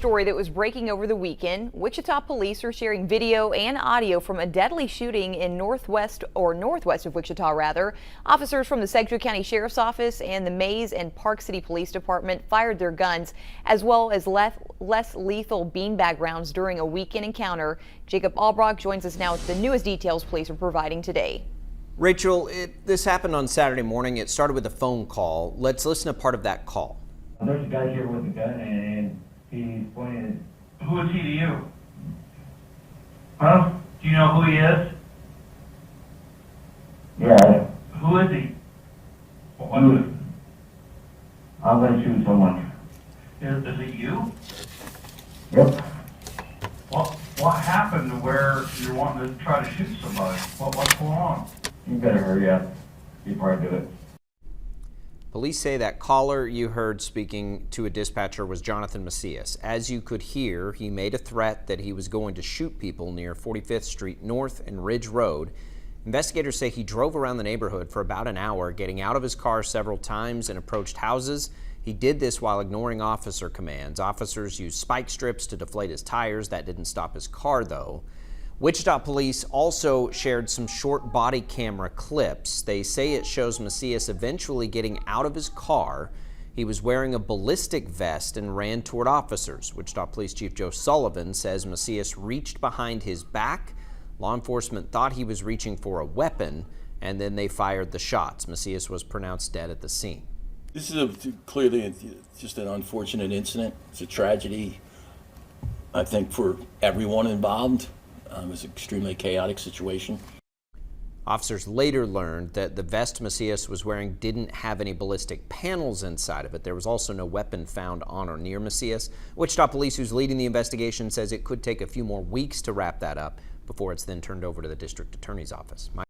Story that was breaking over the weekend. Wichita police are sharing video and audio from a deadly shooting in northwest of Wichita rather. Officers from the Sedgwick County Sheriff's Office and the Maize and Park City Police Department fired their guns as well as less lethal beanbag rounds during a weekend encounter. Jacob Albrock joins us now with the newest details police are providing today. Rachel, this happened on Saturday morning. It started with a phone call. Let's listen to part of that call. There's a guy here with a gun and he's pointing. Who is he to you? Huh? Do you know who he is? Yeah. Who is he? I'm gonna shoot someone. Is it you? Yep. What happened to where you're wanting to try to shoot somebody? What's going on? You better hurry up before I do it. Police say that caller you heard speaking to a dispatcher was Jonathan Macias. As you could hear, he made a threat that he was going to shoot people near 45th Street North and Ridge Road. Investigators say he drove around the neighborhood for about an hour, getting out of his car several times and approached houses. He did this while ignoring officer commands. Officers used spike strips to deflate his tires. That didn't stop his car, though. Wichita police also shared some short body camera clips. They say it shows Macias eventually getting out of his car. He was wearing a ballistic vest and ran toward officers. Wichita Police Chief Joe Sullivan says Macias reached behind his back. Law enforcement thought he was reaching for a weapon, and then they fired the shots. Macias was pronounced dead at the scene. This is clearly just an unfortunate incident. It's a tragedy, I think, for everyone involved. It was an extremely chaotic situation. Officers later learned that the vest Macias was wearing didn't have any ballistic panels inside of it. There was also no weapon found on or near Macias. Wichita Police, who's leading the investigation, says it could take a few more weeks to wrap that up before it's then turned over to the district attorney's office.